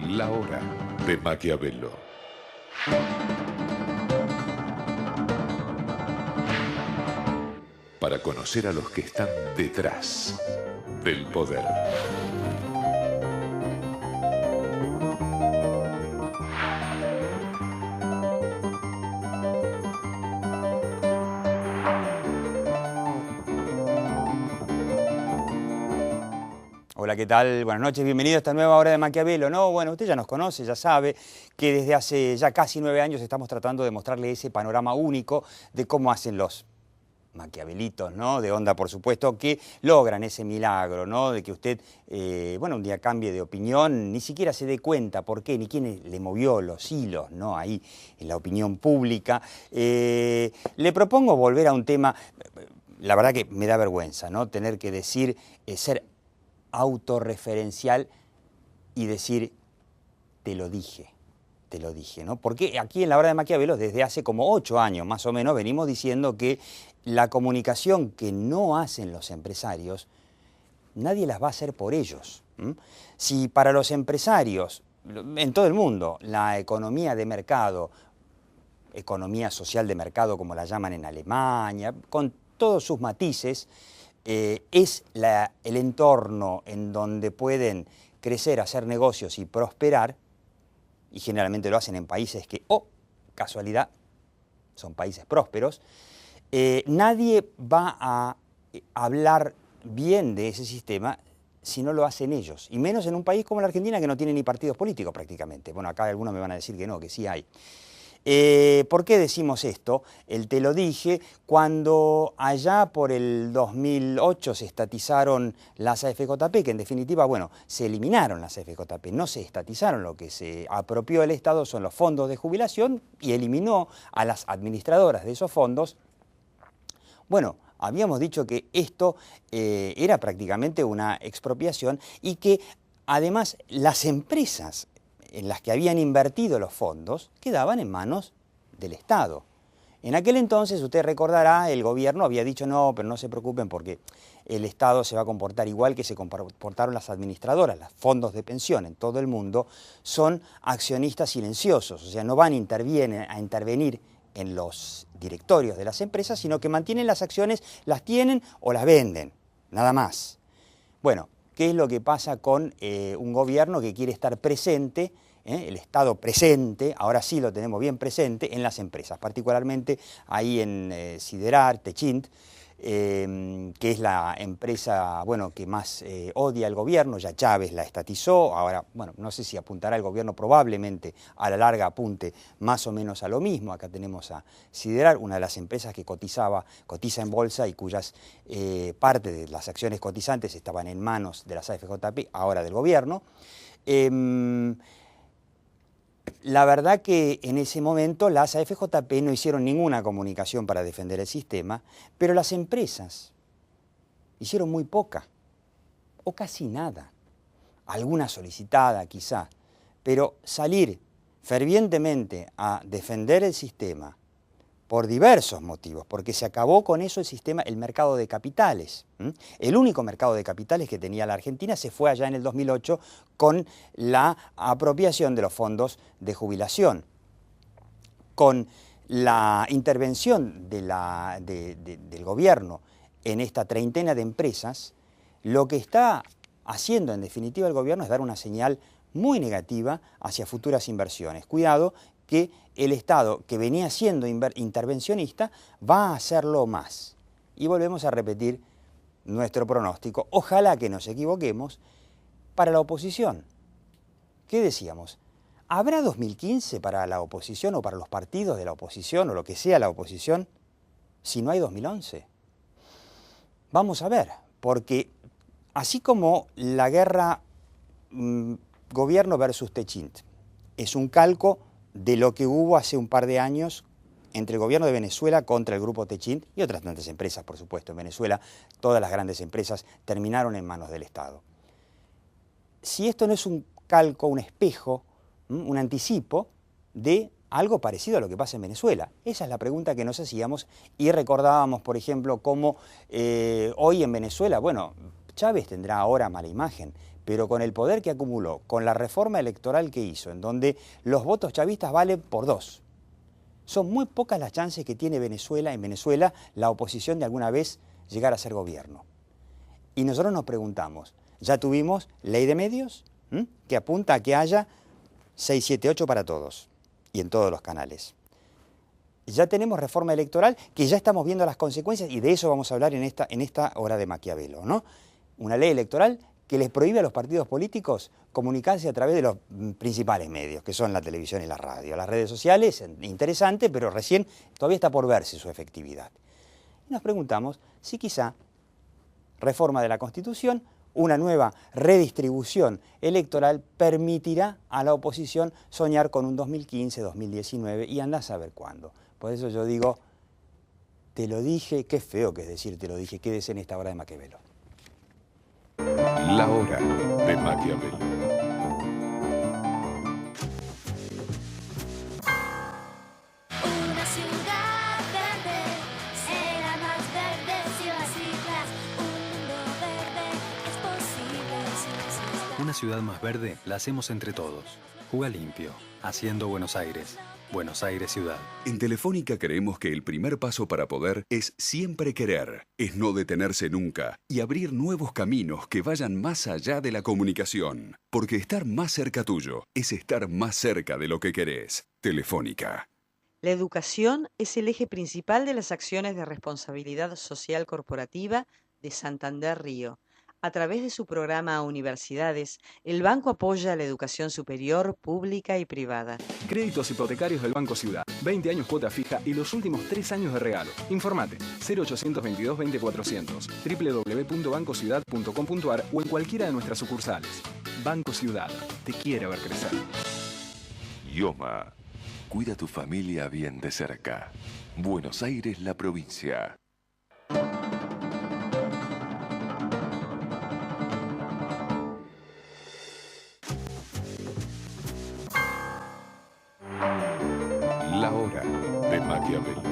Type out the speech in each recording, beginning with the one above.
La hora de Maquiavelo. Para conocer a los que están detrás del poder. Hola, ¿qué tal? Buenas noches, bienvenido a esta nueva hora de Maquiavelo. No, bueno, usted ya nos conoce, ya sabe que desde hace ya casi 9 años estamos tratando de mostrarle ese panorama único de cómo hacen los maquiavelitos, ¿no? De onda, por supuesto, que logran ese milagro, ¿no? De que usted, bueno, un día cambie de opinión, ni siquiera se dé cuenta por qué, ni quién le movió los hilos, ¿no? Ahí en la opinión pública. Le propongo volver a un tema, la verdad que me da vergüenza, ¿no? Tener que decir, ser autorreferencial y decir, te lo dije, ¿no? Porque aquí en la hora de Maquiavelo, desde hace como 8 años más o menos, venimos diciendo que la comunicación que no hacen los empresarios, nadie las va a hacer por ellos. Si para los empresarios, en todo el mundo, la economía de mercado, economía social de mercado como la llaman en Alemania, con todos sus matices, es el entorno en donde pueden crecer, hacer negocios y prosperar, y generalmente lo hacen en países que, casualidad, son países prósperos, nadie va a hablar bien de ese sistema si no lo hacen ellos, y menos en un país como la Argentina que no tiene ni partidos políticos prácticamente. Bueno, acá algunos me van a decir que no, que sí hay. ¿Por qué decimos esto? Te lo dije, cuando allá por el 2008 se estatizaron las AFJP, que en definitiva, bueno, se eliminaron las AFJP, no se estatizaron, lo que se apropió el Estado son los fondos de jubilación y eliminó a las administradoras de esos fondos. Bueno, habíamos dicho que esto era prácticamente una expropiación y que además las empresas en las que habían invertido los fondos quedaban en manos del Estado. En aquel entonces, usted recordará, el gobierno había dicho no, pero no se preocupen porque el Estado se va a comportar igual que se comportaron las administradoras. Los fondos de pensión en todo el mundo son accionistas silenciosos, o sea, no van a intervenir en los directorios de las empresas, sino que mantienen las acciones, las tienen o las venden, nada más. Bueno, ¿qué es lo que pasa con un gobierno que quiere estar presente, el Estado presente, ahora sí lo tenemos bien presente, en las empresas, particularmente ahí en Siderar, Techint, que es la empresa, bueno, que más odia el gobierno? Ya Chávez la estatizó, ahora, bueno, no sé si apuntará el gobierno, probablemente a la larga apunte más o menos a lo mismo. Acá tenemos a Siderar, una de las empresas que cotiza en bolsa y cuyas parte de las acciones cotizantes estaban en manos de las AFJP, ahora del gobierno. La verdad que en ese momento las AFJP no hicieron ninguna comunicación para defender el sistema, pero las empresas hicieron muy poca, o casi nada, alguna solicitada quizá, pero salir fervientemente a defender el sistema por diversos motivos, porque se acabó con eso el sistema, el mercado de capitales. El único mercado de capitales que tenía la Argentina se fue allá en el 2008 con la apropiación de los fondos de jubilación. Con la intervención del gobierno en esta treintena de empresas, lo que está haciendo en definitiva el gobierno es dar una señal muy negativa hacia futuras inversiones. Cuidado, que el Estado, que venía siendo intervencionista, va a hacerlo más. Y volvemos a repetir nuestro pronóstico. Ojalá que nos equivoquemos para la oposición. ¿Qué decíamos? ¿Habrá 2015 para la oposición o para los partidos de la oposición o lo que sea la oposición si no hay 2011? Vamos a ver, porque así como la guerra gobierno versus Techint es un calco de lo que hubo hace un par de años entre el gobierno de Venezuela contra el grupo Techint y otras tantas empresas, por supuesto. En Venezuela todas las grandes empresas terminaron en manos del Estado. Si esto no es un calco, un espejo, un anticipo de algo parecido a lo que pasa en Venezuela. Esa es la pregunta que nos hacíamos y recordábamos, por ejemplo, cómo hoy en Venezuela, bueno, Chávez tendrá ahora mala imagen, pero con el poder que acumuló, con la reforma electoral que hizo, en donde los votos chavistas valen por 2, son muy pocas las chances que tiene Venezuela, en Venezuela, la oposición de alguna vez llegar a ser gobierno. Y nosotros nos preguntamos, ya tuvimos ley de medios, que apunta a que haya 6, 7, 8 para todos, y en todos los canales. Ya tenemos reforma electoral, que ya estamos viendo las consecuencias, y de eso vamos a hablar en esta hora de Maquiavelo, ¿no? Una ley electoral que les prohíbe a los partidos políticos comunicarse a través de los principales medios, que son la televisión y la radio. Las redes sociales, interesante, pero recién todavía está por verse su efectividad. Y nos preguntamos si quizá reforma de la Constitución, una nueva redistribución electoral permitirá a la oposición soñar con un 2015, 2019 y andás a ver cuándo. Por eso yo digo, te lo dije, qué feo que es decir te lo dije, quédese en esta hora de Maquiavelo. La hora de Maquiavelo. Una ciudad verde será más verde si las islas. Un mundo verde es posible si existe. Una ciudad más verde la hacemos entre todos. Juga limpio, haciendo Buenos Aires. Buenos Aires Ciudad. En Telefónica creemos que el primer paso para poder es siempre querer, es no detenerse nunca y abrir nuevos caminos que vayan más allá de la comunicación. Porque estar más cerca tuyo es estar más cerca de lo que querés. Telefónica. La educación es el eje principal de las acciones de responsabilidad social corporativa de Santander Río. A través de su programa Universidades, el banco apoya la educación superior, pública y privada. Créditos hipotecarios del Banco Ciudad. 20 años cuota fija y los últimos 3 años de regalo. Informate 0822 20400, www.bancociudad.com.ar o en cualquiera de nuestras sucursales. Banco Ciudad. Te quiere ver crecer. Yoma. Cuida tu familia bien de cerca. Buenos Aires, la provincia. La hora de Maquiavelo.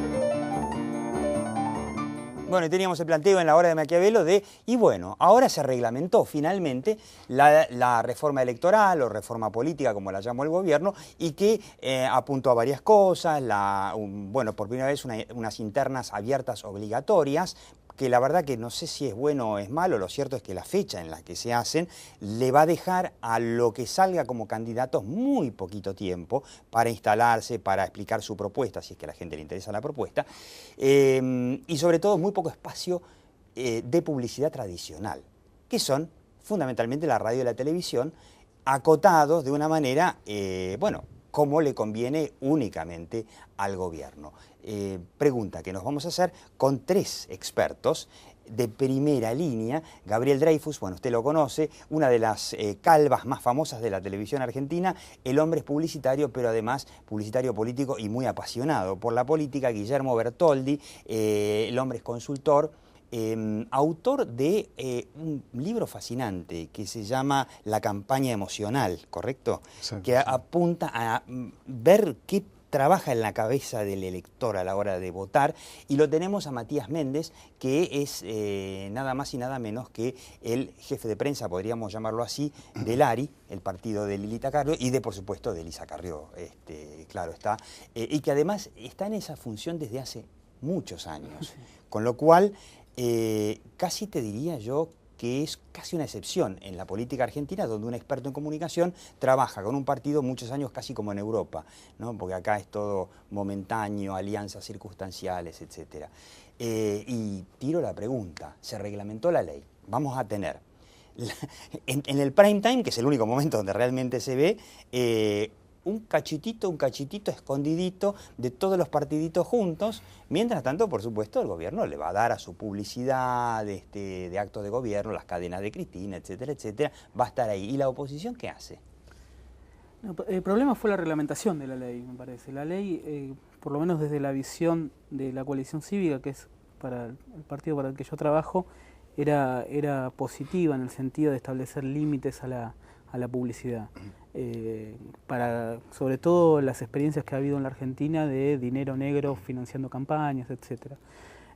Bueno, y teníamos el planteo en la hora de Maquiavelo y bueno, ahora se reglamentó finalmente la reforma electoral o reforma política, como la llamó el gobierno, y que apuntó a varias cosas, bueno, por primera vez unas internas abiertas obligatorias, que la verdad que no sé si es bueno o es malo, lo cierto es que la fecha en la que se hacen le va a dejar a lo que salga como candidatos muy poquito tiempo para instalarse, para explicar su propuesta, si es que a la gente le interesa la propuesta, y sobre todo muy poco espacio de publicidad tradicional, que son fundamentalmente la radio y la televisión, acotados de una manera, bueno, como le conviene únicamente al gobierno. Pregunta que nos vamos a hacer con 3 expertos de primera línea. Gabriel Dreyfus, bueno, usted lo conoce, una de las calvas más famosas de la televisión argentina. El hombre es publicitario, pero además publicitario político y muy apasionado por la política. Guillermo Bertoldi, el hombre es consultor. Autor de un libro fascinante que se llama La campaña emocional, ¿correcto? Exacto, que apunta a ver qué trabaja en la cabeza del elector a la hora de votar, y lo tenemos a Matías Méndez, que es nada más y nada menos que el jefe de prensa, podríamos llamarlo así, del ARI, el partido de Lilita Carrió, y por supuesto de Elisa Carrió, claro está, y que además está en esa función desde hace muchos años, con lo cual casi te diría yo que es casi una excepción en la política argentina, donde un experto en comunicación trabaja con un partido muchos años casi como en Europa, ¿no? Porque acá es todo momentáneo, alianzas circunstanciales, etc. Y tiro la pregunta, se reglamentó la ley, vamos a tener, en el prime time, que es el único momento donde realmente se ve, un cachitito escondidito de todos los partiditos juntos. Mientras tanto, por supuesto, el gobierno le va a dar a su publicidad de actos de gobierno, las cadenas de Cristina, etcétera, etcétera, va a estar ahí. ¿Y la oposición qué hace? No, el problema fue la reglamentación de la ley, me parece. La ley, por lo menos desde la visión de la coalición cívica, que es para el partido para el que yo trabajo, era positiva en el sentido de establecer límites a la publicidad. Para sobre todo las experiencias que ha habido en la Argentina de dinero negro financiando campañas, etc.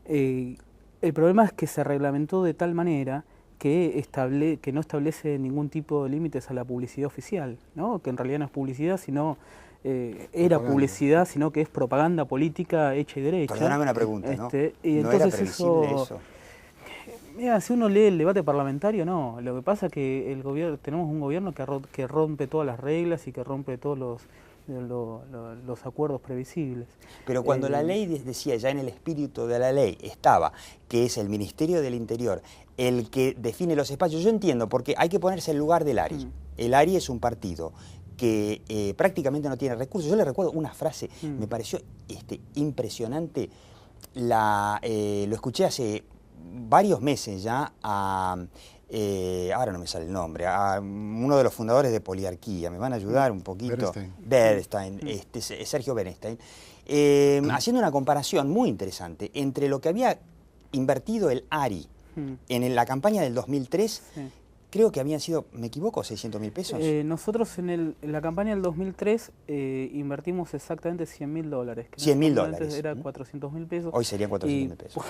El problema es que se reglamentó de tal manera que no establece ningún tipo de límites a la publicidad oficial, ¿no? Que en realidad no es publicidad, sino era publicidad, sino que es propaganda política hecha y derecha. Perdóname una pregunta, ¿no? Y ¿No entonces era previsible eso? Mira, si uno lee el debate parlamentario, no. Lo que pasa es que tenemos un gobierno que rompe todas las reglas y que rompe todos los acuerdos previsibles. Pero cuando la ley decía, ya en el espíritu de la ley estaba, que es el Ministerio del Interior el que define los espacios, yo entiendo, porque hay que ponerse en lugar del ARI. El ARI es un partido que prácticamente no tiene recursos. Yo le recuerdo una frase, me pareció impresionante, lo escuché hace varios meses ya ahora no me sale el nombre, a uno de los fundadores de Poliarquía, me van a ayudar un poquito. Bernstein, Sergio Bernstein, haciendo una comparación muy interesante entre lo que había invertido el ARI en la campaña del 2003, creo que habían sido, ¿me equivoco?, 600.000 pesos. Nosotros en la campaña del 2003 invertimos exactamente $100.000. $100.000. Era 400.000 pesos. Hoy serían 400.000 pesos.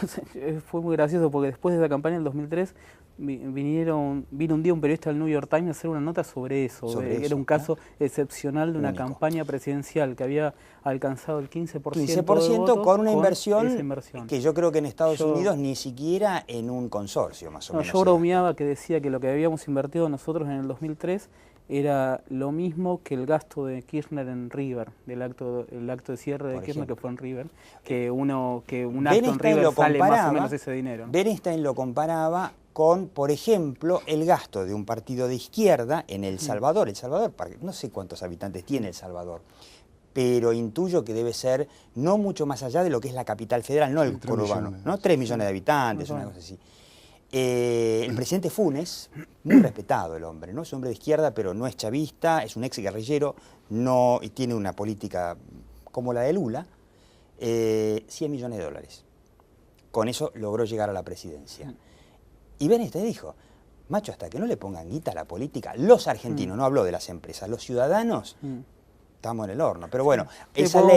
Fue muy gracioso porque después de la campaña del 2003 vino un día un periodista del New York Times a hacer una nota sobre eso. Era un caso excepcional de una campaña presidencial que había alcanzado el 15% de votos con una inversión esa inversión que yo creo que en Estados Unidos ni siquiera en un consorcio, más o menos. Yo bromeaba que decía que lo que habíamos invertido nosotros en el 2003 era lo mismo que el gasto de Kirchner en River, el acto de cierre de Kirchner que fue en River, que un acto en River sale más o menos ese dinero, ¿no? Bernstein lo comparaba con, por ejemplo, el gasto de un partido de izquierda en El Salvador. El Salvador, no sé cuántos habitantes tiene El Salvador, pero intuyo que debe ser no mucho más allá de lo que es la capital federal, no el conurbano, ¿no? 3 millones de habitantes, una cosa así. El presidente Funes, muy respetado el hombre, ¿no? Es un hombre de izquierda, pero no es chavista, es un ex guerrillero, y tiene una política como la de Lula, $100 millones. Con eso logró llegar a la presidencia. Y Bernstein dijo, macho, hasta que no le pongan guita a la política, los argentinos, no habló de las empresas, los ciudadanos, estamos en el horno. Pero bueno,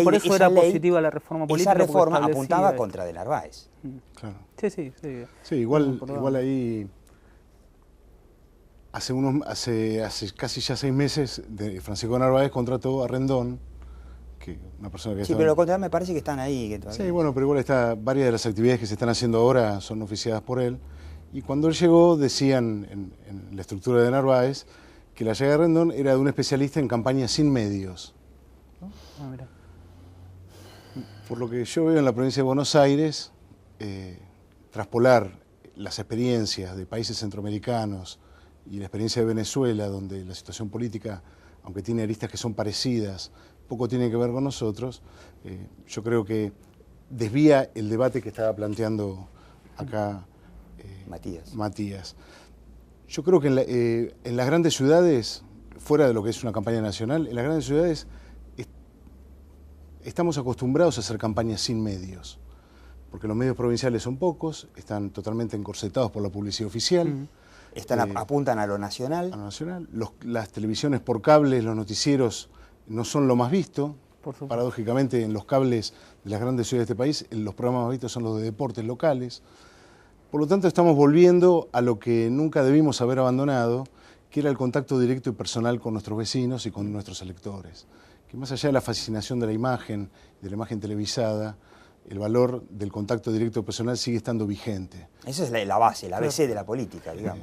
por eso era positiva la reforma política. Esa reforma apuntaba contra de Narváez. Claro. Sí, igual ahí hace casi ya 6 meses Francisco Narváez contrató a Rendón, que una persona que pero lo contrario me parece que están ahí. Sí, bueno, pero igual varias de las actividades que se están haciendo ahora son oficiadas por él. Y cuando él llegó decían en la estructura de Narváez que la llegada de Rendón era de un especialista en campañas sin medios, ¿no? Por lo que yo veo en la provincia de Buenos Aires, traspolar las experiencias de países centroamericanos y la experiencia de Venezuela, donde la situación política, aunque tiene aristas que son parecidas, poco tiene que ver con nosotros, yo creo que desvía el debate que estaba planteando acá Matías. Yo creo que en las grandes ciudades, fuera de lo que es una campaña nacional, en las grandes ciudades estamos acostumbrados a hacer campañas sin medios, porque los medios provinciales son pocos, están totalmente encorsetados por la publicidad oficial. Apuntan a lo nacional. Las televisiones por cables, los noticieros no son lo más visto. Paradójicamente, en los cables de las grandes ciudades de este país, los programas más vistos son los de deportes locales. Por lo tanto, estamos volviendo a lo que nunca debimos haber abandonado, que era el contacto directo y personal con nuestros vecinos y con nuestros electores. Que más allá de la fascinación de la imagen televisada, el valor del contacto directo y personal sigue estando vigente. Esa es la base, la ABC de la política, digamos.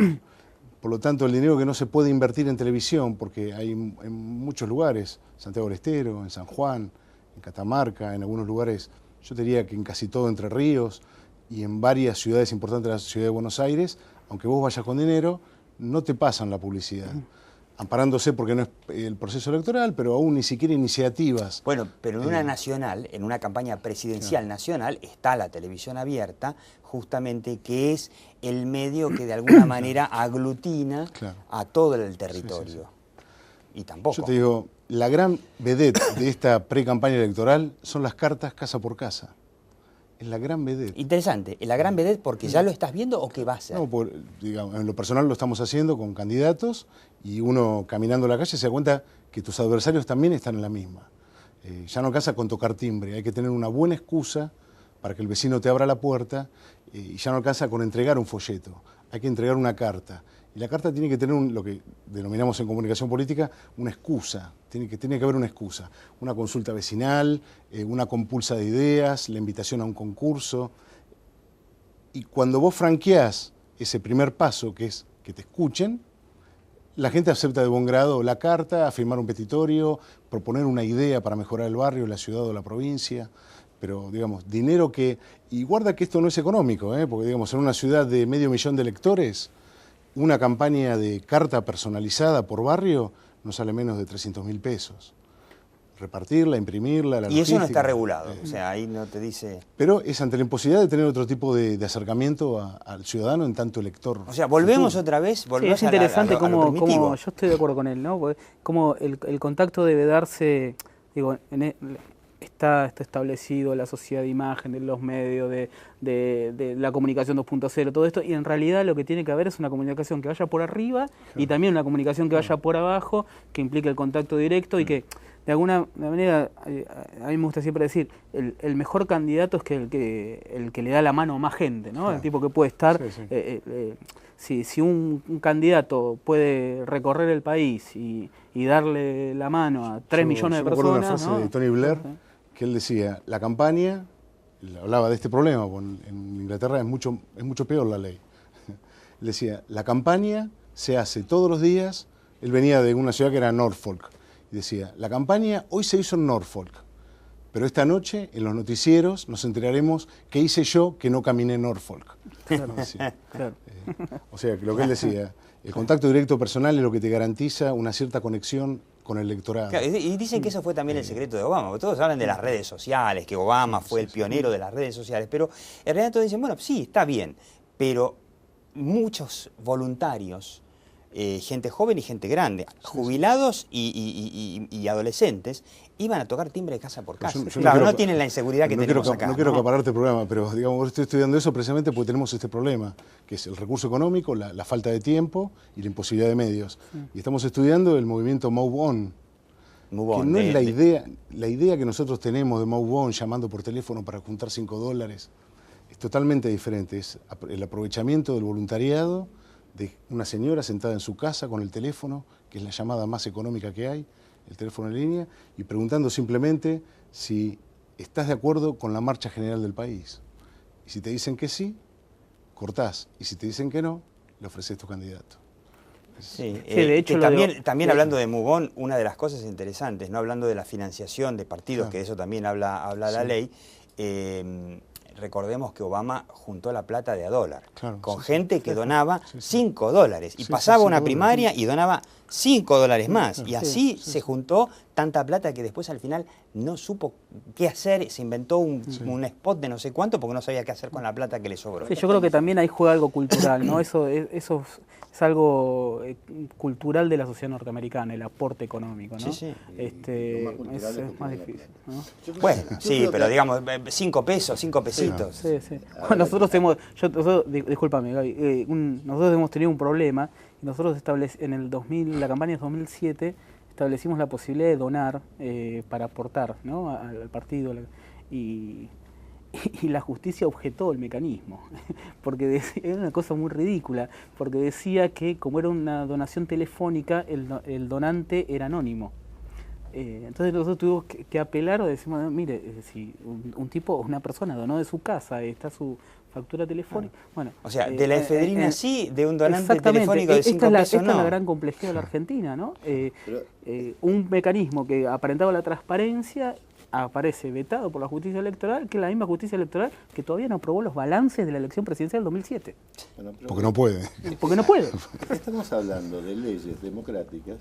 Por lo tanto, el dinero que no se puede invertir en televisión, porque hay en muchos lugares, Santiago del Estero, en San Juan, en Catamarca, en algunos lugares, yo diría que en casi todo Entre Ríos, y en varias ciudades importantes de la ciudad de Buenos Aires, aunque vos vayas con dinero, no te pasan la publicidad. Amparándose porque no es el proceso electoral, pero aún ni siquiera iniciativas. Bueno, pero en una nacional, en una campaña presidencial nacional, está la televisión abierta, justamente que es el medio que de alguna manera aglutina a todo el territorio. Y tampoco. Yo te digo, la gran vedette de esta pre-campaña electoral son las cartas casa por casa. Es la gran vedette. Interesante, la gran vedette porque ya lo estás viendo o qué va a ser. No, digamos, en lo personal lo estamos haciendo con candidatos y uno caminando la calle se da cuenta que tus adversarios también están en la misma. Ya no alcanza con tocar timbre, hay que tener una buena excusa para que el vecino te abra la puerta y ya no alcanza con entregar un folleto. hay que entregar una carta. Y la carta tiene que tener lo que denominamos en comunicación política una excusa. Tiene que haber una excusa. Una consulta vecinal, una compulsa de ideas, la invitación a un concurso. Y cuando vos franqueás ese primer paso, que es que te escuchen, la gente acepta de buen grado la carta, firmar un petitorio, proponer una idea para mejorar el barrio, la ciudad o la provincia. Pero, digamos, dinero que... Y guarda que esto no es económico, porque, digamos, en una ciudad de 500.000 de electores, una campaña de carta personalizada por barrio no sale menos de 300.000 pesos. Repartirla, imprimirla, la Y eso no logística. está regulado, o sea, ahí no te dice... Pero es ante la imposibilidad de tener otro tipo de acercamiento al ciudadano en tanto elector. O sea, volvemos futuro. otra vez, Sí, volvemos es interesante a lo cómo primitivo. yo estoy de acuerdo con él, ¿no? Porque como el contacto debe darse, digo, está establecido la sociedad de imagen, de los medios, de la comunicación 2.0, todo esto, y en realidad lo que tiene que haber es una comunicación que vaya por arriba y también una comunicación que vaya por abajo, que implique el contacto directo y que de alguna manera, a mí me gusta siempre decir, el mejor candidato es el que le da la mano a más gente, ¿no? Claro. El tipo que puede estar... Si un candidato puede recorrer el país y darle la mano a 3 millones de Yo me acuerdo de personas... una frase de Tony Blair, que él decía, la campaña, él hablaba de este problema, porque en Inglaterra es mucho peor la ley. Él decía, la campaña se hace todos los días. Él venía de una ciudad que era Norfolk, y decía, la campaña hoy se hizo en Norfolk, pero esta noche en los noticieros nos enteraremos qué hice yo que no caminé en Norfolk. Claro, Decía. claro. O sea, que lo que él decía, el contacto directo personal es lo que te garantiza una cierta conexión con el electorado. Claro, y dicen que eso fue también el secreto de Obama, porque todos hablan de las redes sociales, que Obama fue el pionero de las redes sociales, pero en realidad todos dicen, bueno, sí, está bien, pero muchos voluntarios, gente joven y gente grande, jubilados y adolescentes, iban a tocar timbre de casa por casa. Yo Claro, quiero- no tienen la inseguridad que tenemos acá. No quiero acapararte el programa, pero digamos, estoy estudiando eso precisamente porque tenemos este problema, que es el recurso económico, la falta de tiempo y la imposibilidad de medios. Y estamos estudiando el movimiento Move On, Move que on, no es la idea que nosotros tenemos de Move On, llamando por teléfono para juntar $5, es totalmente diferente. Es el aprovechamiento del voluntariado de una señora sentada en su casa con el teléfono, que es la llamada más económica que hay, el teléfono en línea, y preguntando simplemente si estás de acuerdo con la marcha general del país. Y si te dicen que sí, cortás. Y si te dicen que no, le ofreces tu candidato. Sí, de hecho, que también hablando de Move On, una de las cosas interesantes, no hablando de la financiación de partidos, Claro. que de eso también habla la Sí. ley, recordemos que Obama juntó la plata de a dólar, Claro, con sí, gente que sí. donaba Sí, sí. $5, y Sí, sí, pasaba una $5, primaria sí. y donaba $5 más, y Sí, así sí, se sí. juntó tanta plata que después al final no supo qué hacer, se inventó un spot de no sé cuánto porque no sabía qué hacer con la plata que le sobró. Sí, yo creo que también ahí juega algo cultural, ¿no? Eso es algo cultural de la sociedad norteamericana, el aporte económico, ¿no? Sí, sí. Es más difícil, ¿no? Bueno, sí, pero digamos, 5 pesos, 5 pesitos. Sí, sí. Bueno, discúlpame, Gaby, nosotros hemos tenido un problema y nosotros en el 2000, la campaña de 2007, establecimos la posibilidad de donar para aportar, ¿no? al partido y la justicia objetó el mecanismo, porque era una cosa muy ridícula, porque decía que como era una donación telefónica, el donante era anónimo. Entonces nosotros tuvimos que apelar o decimos, no, mire, si una persona donó de su casa, está su factura telefónica. Bueno, O sea, de la efedrina sí, de un donante exactamente. telefónico de 5 pesos Esta no. es la gran complejidad de la Argentina, ¿no? Un mecanismo que aparentaba la transparencia aparece vetado por la justicia electoral, que es la misma justicia electoral que todavía no aprobó los balances de la elección presidencial del 2007. Bueno, pero Porque no puede. Porque no puede. estamos hablando de leyes democráticas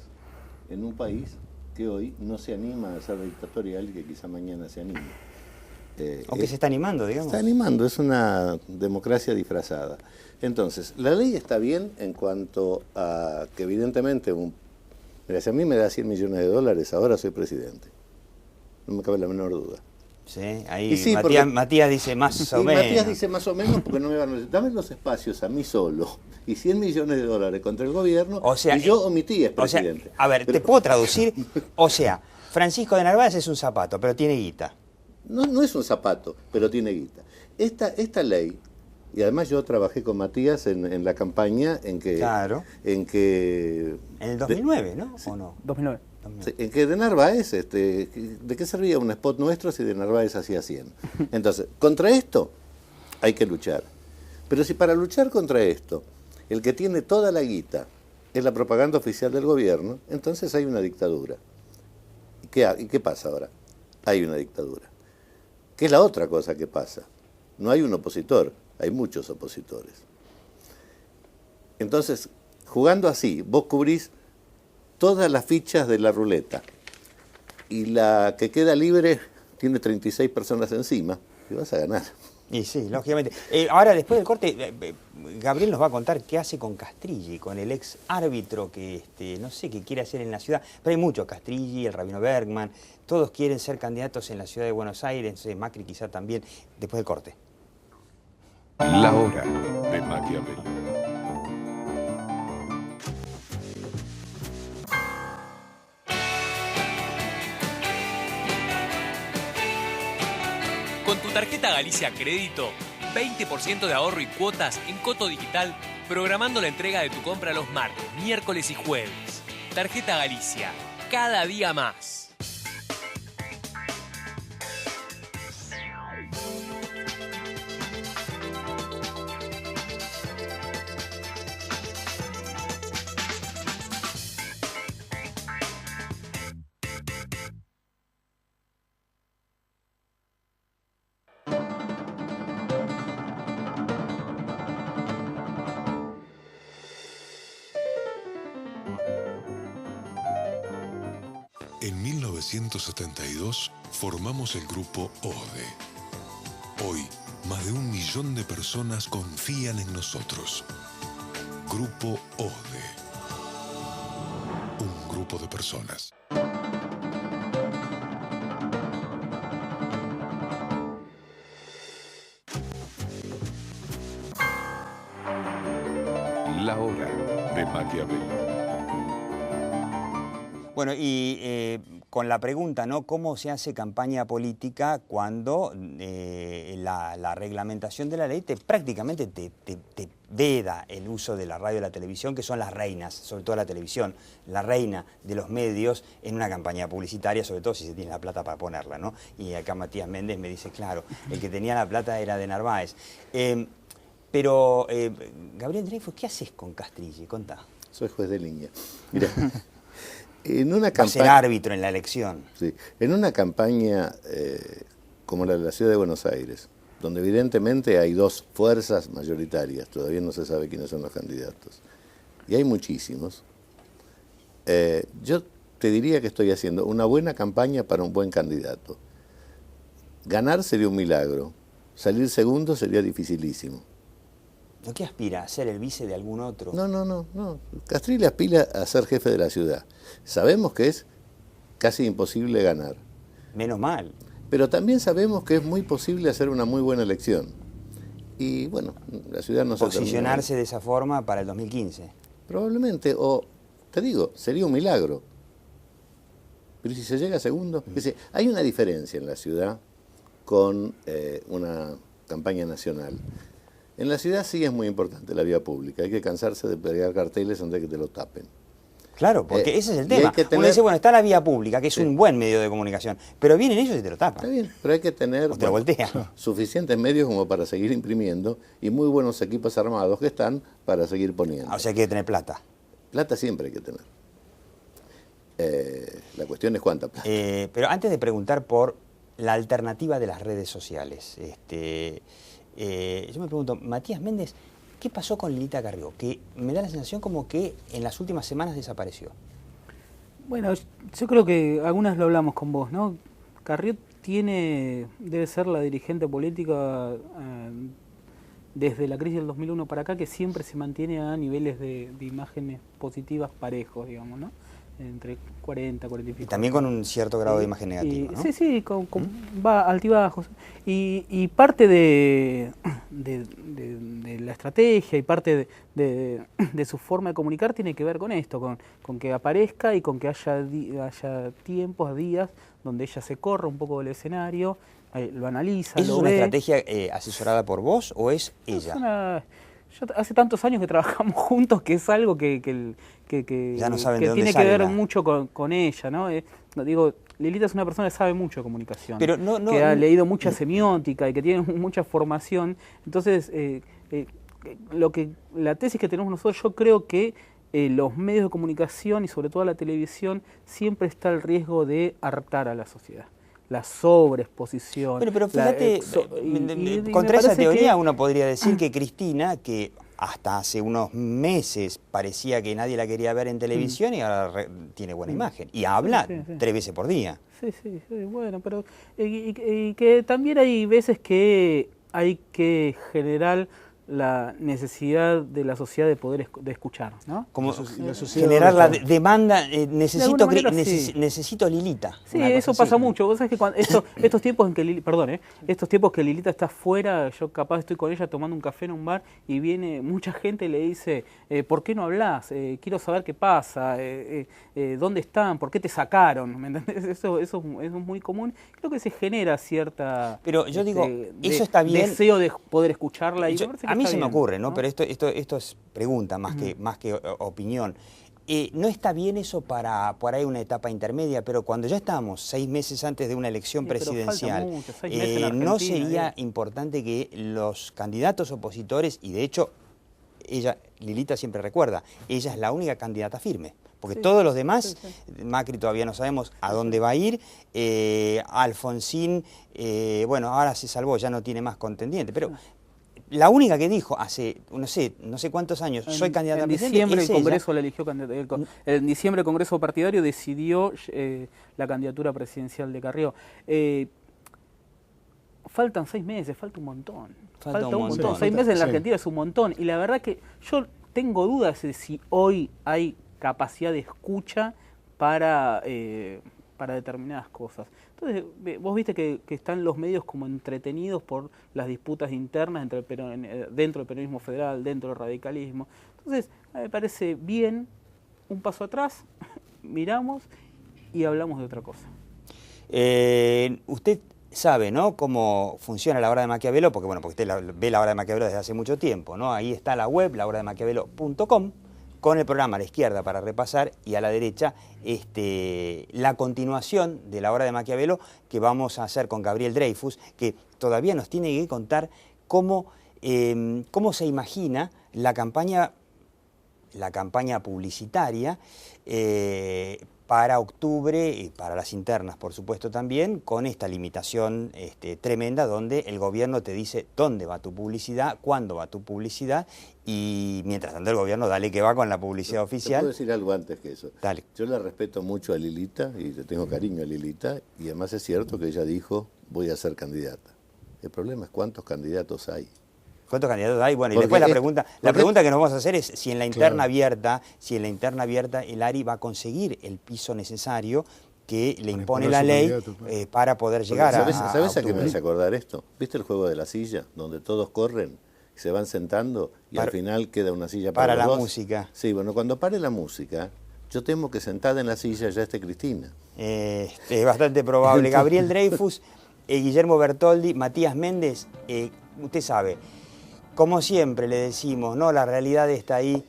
en un país que hoy no se anima a ser dictatorial y que quizá mañana se anime. Aunque se está animando, digamos. Está animando, es una democracia disfrazada. Entonces, la ley está bien en cuanto a que evidentemente, mira, si a mí me da $100 millones, ahora soy presidente. No me cabe la menor duda. Sí, ahí Y sí, Matías dice más o Y menos. Matías dice más o menos porque no me van a... Dame los espacios a mí solo y $100 millones contra el gobierno, O sea, y yo omití es O sea, presidente. a ver, te puedo traducir. O sea, Francisco de Narváez es un zapato, pero tiene guita. No es un zapato, pero tiene guita. Esta ley Y además yo trabajé con Matías en la campaña en que... Claro. En el 2009, ¿no? ¿O no? 2009. Sí, en que de Narváez, ¿de qué servía un spot nuestro si de Narváez hacía 100? Entonces, contra esto hay que luchar. Pero si para luchar contra esto, el que tiene toda la guita es la propaganda oficial del gobierno, entonces hay una dictadura. ¿Y qué pasa ahora? Hay una dictadura. ¿Qué es la otra cosa que pasa? No hay un opositor, hay muchos opositores. Entonces, jugando así, vos cubrís todas las fichas de la ruleta y la que queda libre tiene 36 personas encima y vas a ganar. Y sí, lógicamente. Ahora, después del corte, Gabriel nos va a contar qué hace con Castrilli, con el ex árbitro que, no sé, qué quiere hacer en la ciudad. Pero hay muchos, Castrilli, el Rabino Bergman, todos quieren ser candidatos en la ciudad de Buenos Aires, Macri quizá también, después del corte. La hora de Maquiavelo. Con tu tarjeta Galicia Crédito, 20% de ahorro y cuotas en Coto Digital, programando la entrega de tu compra los martes, miércoles y jueves. Tarjeta Galicia, cada día más. En 1972 formamos el grupo ODE. Hoy, más de 1 millón de personas confían en nosotros. Grupo ODE. Un grupo de personas. La hora de Maquiavelo. Bueno, y con la pregunta, ¿no? ¿Cómo se hace campaña política cuando la reglamentación de la ley prácticamente te veda el uso de la radio y la televisión, que son las reinas, sobre todo la televisión, la reina de los medios en una campaña publicitaria, sobre todo si se tiene la plata para ponerla, ¿no? Y acá Matías Méndez me dice, claro, el que tenía la plata era de Narváez. Pero, Gabriel Dreyfus, ¿qué haces con Castrilli? Contá. Soy juez de línea. Mira, en una campaña... ser árbitro en la elección. Sí, en una campaña como la de la Ciudad de Buenos Aires, donde evidentemente hay 2 fuerzas mayoritarias, todavía no se sabe quiénes son los candidatos, y hay muchísimos, yo te diría que estoy haciendo una buena campaña para un buen candidato. Ganar sería un milagro, salir segundo sería dificilísimo. ¿No qué aspira? ¿A ser el vice de algún otro? No. Castrilli aspira a ser jefe de la ciudad. Sabemos que es casi imposible ganar. Menos mal. Pero también sabemos que es muy posible hacer una muy buena elección. Y bueno, la ciudad no se termina. Posicionarse de esa forma para el 2015. Probablemente, o te digo, sería un milagro. Pero si se llega a segundo, hay una diferencia en la ciudad con una campaña nacional. En la ciudad sí es muy importante la vía pública, hay que cansarse de pegar carteles antes de que te lo tapen. Claro, porque ese es el tema. Uno dice, bueno, está la vía pública, que es un buen medio de comunicación, pero vienen ellos y te lo tapan. Está bien, pero hay que tener suficientes medios como para seguir imprimiendo y muy buenos equipos armados que están para seguir poniendo. O sea, hay que tener plata. Plata siempre hay que tener. La cuestión es cuánta plata. Pero antes de preguntar por la alternativa de las redes sociales, yo me pregunto, Matías Méndez, ¿qué pasó con Lilita Carrió? Que me da la sensación como que en las últimas semanas desapareció. Bueno, yo creo que algunas lo hablamos con vos, ¿no? Carrió debe ser la dirigente política desde la crisis del 2001 para acá que siempre se mantiene a niveles de imágenes positivas parejos, digamos, ¿no? entre 40, 40 y pico. Y también con un cierto grado de imagen negativa, ¿no? Sí, va altibajos. Y parte de la estrategia y parte de su forma de comunicar tiene que ver con esto, con que aparezca y con que haya tiempos, días, donde ella se corra un poco del escenario, lo analiza, ¿Eso lo es una ve. estrategia asesorada por vos o es ella? Hace tantos años que trabajamos juntos que es algo que Ya no saben de dónde tiene que sale ver la- mucho con ella, ¿no? Digo, Lilita es una persona que sabe mucho de comunicación, Pero que ha leído mucha semiótica y que tiene mucha formación. Entonces, la tesis que tenemos nosotros, yo creo que los medios de comunicación y sobre todo la televisión siempre está el riesgo de hartar a la sociedad. La sobreexposición. Bueno, pero fíjate, y contra me esa parece teoría que- uno podría decir que Cristina, que hasta hace unos meses parecía que nadie la quería ver en televisión y ahora tiene buena imagen. Y habla Sí, sí. 3 veces por día. Sí, bueno, pero y que también hay veces que hay que generar la necesidad de la sociedad de poder de escuchar, ¿no? Como la sociedad generar la ahora está- demanda, necesito, alguna manera, sí. necesito Lilita. Sí, una cosa eso así. pasa mucho. Vos sabés que estos tiempos en que estos tiempos que Lilita está afuera, yo capaz estoy con ella tomando un café en un bar y viene mucha gente y le dice, ¿por qué no hablas? Quiero saber qué pasa, ¿dónde están? ¿Por qué te sacaron? ¿Me entendés? Eso es muy común. Creo que se genera cierta Pero yo digo, eso está bien. deseo de poder escucharla. Y Yo- me parece que a mí está se me bien, ocurre, ¿no? Pero esto es pregunta más que opinión. ¿No está bien eso para por ahí una etapa intermedia? Pero cuando ya estamos 6 meses antes de una elección Sí, pero falta presidencial, mucho, 6 meses en ¿no Argentina, sería importante que los candidatos opositores, y de hecho, Lilita siempre recuerda, ella es la única candidata firme? Porque Sí, todos los demás, sí. Macri todavía no sabemos a dónde va a ir, Alfonsín, bueno, ahora se salvó, ya no tiene más contendiente, pero la única que dijo hace, no sé cuántos años, soy candidata a en presidente, diciembre es el ella. Congreso la eligió candidata. En diciembre el Congreso partidario decidió la candidatura presidencial de Carrió. Faltan 6 meses, falta un montón. Falta un montón. 6 meses en la Sí. Argentina es un montón. Y la verdad que yo tengo dudas de si hoy hay capacidad de escucha para determinadas cosas. Entonces, vos viste que están los medios como entretenidos por las disputas internas dentro del peronismo federal, dentro del radicalismo. Entonces, a mí me parece bien un paso atrás, miramos y hablamos de otra cosa. Usted sabe, ¿no?, cómo funciona la hora de Maquiavelo, porque usted ve la hora de Maquiavelo desde hace mucho tiempo, ¿no? Ahí está la web, lahorademaquiavelo.com, con el programa a la izquierda para repasar y a la derecha la continuación de la hora de Maquiavelo que vamos a hacer con Gabriel Dreyfus, que todavía nos tiene que contar cómo se imagina la campaña publicitaria para octubre y para las internas, por supuesto también, con esta limitación tremenda donde el gobierno te dice dónde va tu publicidad, cuándo va tu publicidad y mientras tanto el gobierno dale que va con la publicidad ¿Te oficial. puedo decir algo antes que eso? Dale. Yo la respeto mucho a Lilita y le tengo cariño a Lilita y además es cierto que ella dijo voy a ser candidata. El problema es cuántos candidatos hay. ¿Cuántos candidatos hay? Bueno, y Porque después la porque- pregunta que nos vamos a hacer es si en la interna Claro. abierta el ARI va a conseguir el piso necesario que le impone imponer la su ley candidato, claro. para poder Porque llegar ¿sabes a a qué me octubre. hace acordar esto? ¿Viste el juego de la silla? Donde todos corren, se van sentando y Para- al final queda una silla para para los la dos. música. Sí, bueno, cuando pare la música, yo temo que sentada en la silla ya esté Cristina. Es bastante probable. Gabriel Dreyfus, Guillermo Bertoldi, Matías Méndez, usted sabe, como siempre le decimos, ¿no? La realidad está ahí,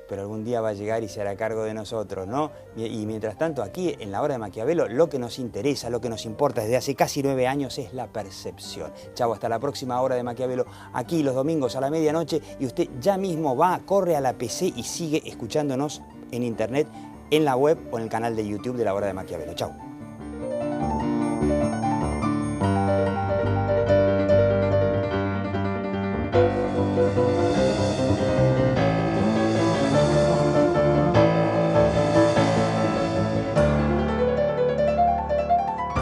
pero algún día va a llegar y se hará cargo de nosotros, ¿no? Y mientras tanto, aquí en la hora de Maquiavelo, lo que nos interesa, lo que nos importa desde hace casi 9 años es la percepción. Chau, hasta la próxima hora de Maquiavelo, aquí los domingos a la medianoche, y usted ya mismo corre a la PC y sigue escuchándonos en internet, en la web o en el canal de YouTube de la hora de Maquiavelo. Chau.